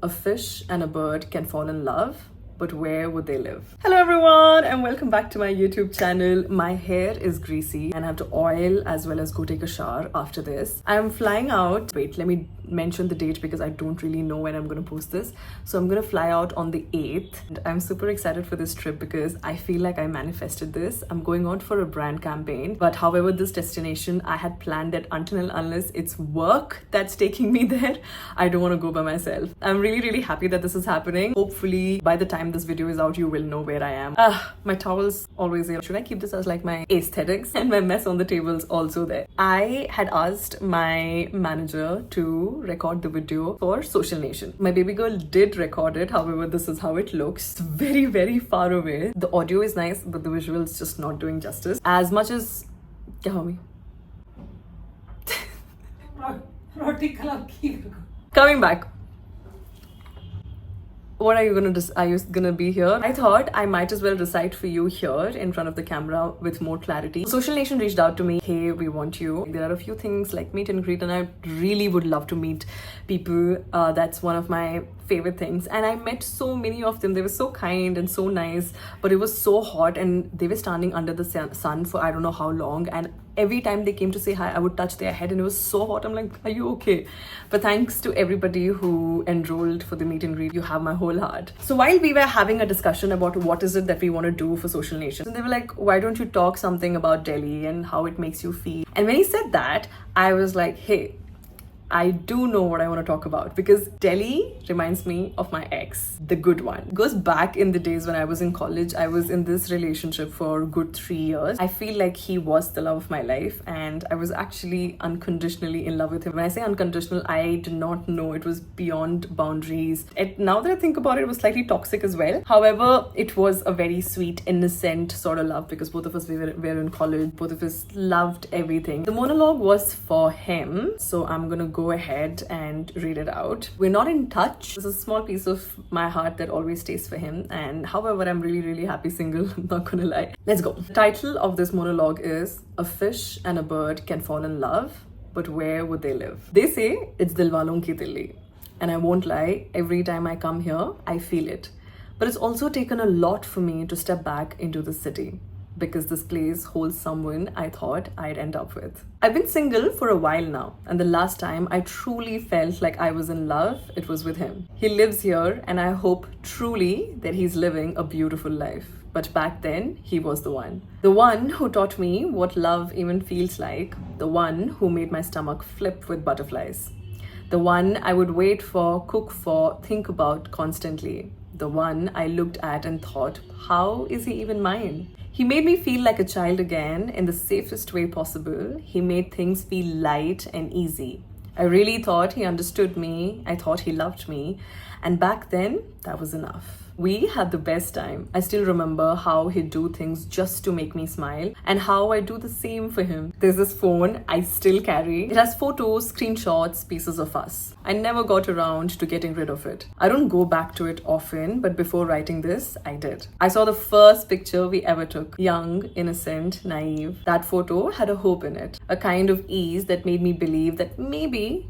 A fish and a bird can fall in love, but where would they live? Hello everyone and welcome back to my YouTube channel. My hair is greasy and I have to oil as well as go take a shower after this. I'm flying out. Wait, let me mention the date because I don't really know when I'm going to post this. So I'm going to fly out on the 8th. And I'm super excited for this trip because I feel like I manifested this. I'm going out for a brand campaign. But however, this destination, I had planned that until and unless it's work that's taking me there, I don't want to go by myself. I'm really happy that this is happening. Hopefully by the time this video is out, you will know where I am. My towel's always there. Should I keep this as like my aesthetics? And my mess on the table's also there. I had asked my manager to record the video for Social Nation. My baby girl did record it. However, this is how it looks. It's very far away. The audio is nice, but the visual is just not doing justice. As much as... Kya ho gayi? Coming back. What are you gonna do? Are you gonna be here? I thought I might as well recite for you here in front of the camera with more clarity. Social Nation reached out to me. Hey, we want you. There are a few things like meet and greet, and I really would love to meet people. That's one of my favorite things. And I met so many of them. They were so kind and so nice, but it was so hot and they were standing under the sun for I don't know how long. And every time they came to say hi, I would touch their head and it was so hot. I'm like, are you okay? But thanks to everybody who enrolled for the meet and greet. You have my whole heart. So while we were having a discussion about what is it that we want to do for Social Nation, and they were like, why don't you talk something about Delhi and how it makes you feel? And when he said that, I was like, hey, I do know what I want to talk about because Delhi reminds me of my ex, the good one. It goes back in the days when I was in college. I was in this relationship for a good 3 years. I feel like he was the love of my life and I was actually unconditionally in love with him. When I say unconditional, I did not know it was beyond boundaries. Now that I think about it, it was slightly toxic as well. However, it was a very sweet, innocent sort of love because both of us were in college. Both of us loved everything. The monologue was for him. So I'm gonna go ahead and read it out. We're not in touch. It's a small piece of my heart that always stays for him. And however, I'm really happy single. I'm not gonna lie. Let's go. The title of this monologue is A Fish and a Bird Can Fall in Love, but where would they live? They say it's Dilwalon ki Dilli. And I won't lie, every time I come here, I feel it. But it's also taken a lot for me to step back into the city, because this place holds someone I thought I'd end up with. I've been single for a while now, and the last time I truly felt like I was in love, it was with him. He lives here, and I hope truly that he's living a beautiful life. But back then, he was the one. The one who taught me what love even feels like. The one who made my stomach flip with butterflies. The one I would wait for, cook for, think about constantly. The one I looked at and thought, how is he even mine? He made me feel like a child again in the safest way possible. He made things feel light and easy. I really thought he understood me. I thought he loved me. And back then, that was enough. We had the best time. I still remember how he'd do things just to make me smile and how I do the same for him. There's this phone I still carry. It has photos, screenshots, pieces of us. I never got around to getting rid of it. I don't go back to it often, but before writing this, I did. I saw the first picture we ever took. Young, innocent, naive. That photo had a hope in it. A kind of ease that made me believe that maybe,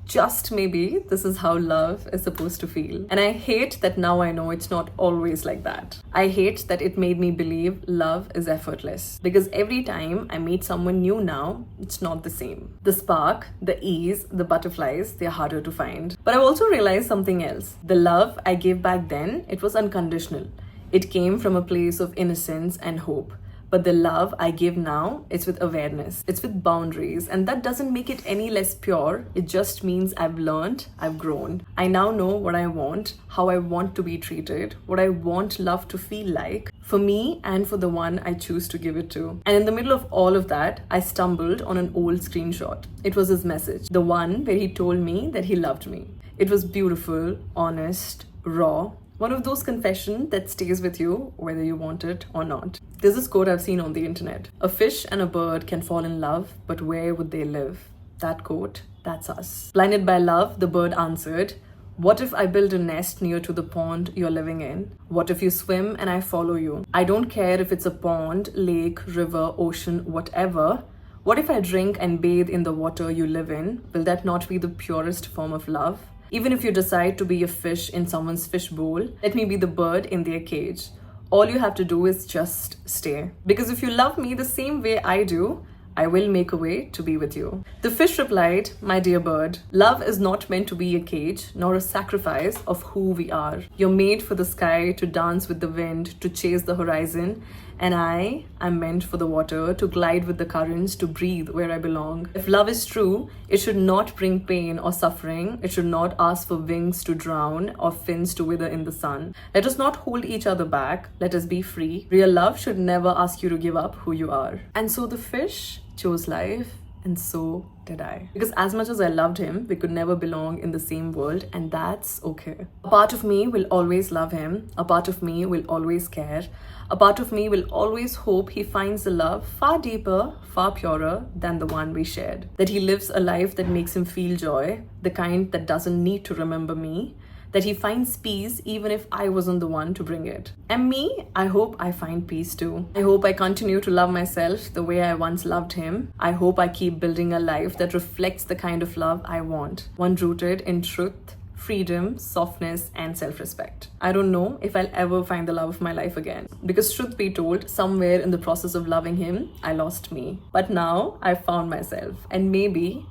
just maybe, this is how love is supposed to feel. And I hate that now I know it's not always like that. I hate that it made me believe love is effortless. Because every time I meet someone new now, it's not the same. The spark, the ease, the butterflies, they're harder to find. But I've also realized something else. The love I gave back then, it was unconditional. It came from a place of innocence and hope. But the love I give now, it's with awareness, it's with boundaries, and that doesn't make it any less pure. It just means I've learned, I've grown. I now know what I want, how I want to be treated, what I want love to feel like, for me and for the one I choose to give it to. And in the middle of all of that, I stumbled on an old screenshot. It was his message, the one where he told me that he loved me. It was beautiful, honest, raw. One of those confessions that stays with you whether you want it or not. There's this quote I've seen on the internet. A fish and a bird can fall in love, but where would they live? That quote, that's us. Blinded by love, the bird answered, what if I build a nest near to the pond you're living in? What if you swim and I follow you? I don't care if it's a pond, lake, river, ocean, whatever. What if I drink and bathe in the water you live in? Will that not be the purest form of love? Even if you decide to be a fish in someone's fish bowl, let me be the bird in their cage. All you have to do is just stay. Because if you love me the same way I do, I will make a way to be with you. The fish replied, my dear bird, love is not meant to be a cage, nor a sacrifice of who we are. You're made for the sky, to dance with the wind, to chase the horizon. And I'm meant for the water, to glide with the currents, to breathe where I belong. If love is true, it should not bring pain or suffering. It should not ask for wings to drown or fins to wither in the sun. Let us not hold each other back. Let us be free. Real love should never ask you to give up who you are. And so the fish chose life, and so did I. Because as much as I loved him, we could never belong in the same world, and that's okay. A part of me will always love him. A part of me will always care. A part of me will always hope he finds a love far deeper, far purer than the one we shared. That he lives a life that makes him feel joy, the kind that doesn't need to remember me. That he finds peace even if I wasn't the one to bring it. And me, I hope I find peace too. I hope I continue to love myself the way I once loved him. I hope I keep building a life that reflects the kind of love I want. One rooted in truth, freedom, softness, and self-respect. I don't know if I'll ever find the love of my life again. Because truth be told, somewhere in the process of loving him, I lost me. But now I've found myself. And maybe,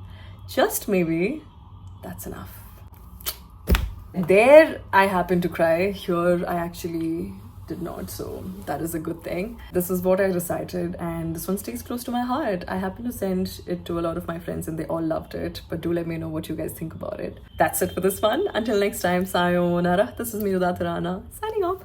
just maybe, that's enough. There I happened to cry. Here I actually did not, so that is a good thing. This is what I recited, and this one stays close to my heart. I happened to send it to a lot of my friends and they all loved it, but do let me know what you guys think about it. That's it for this one. Until next time, sayonara. This is Miruda Tarana signing off.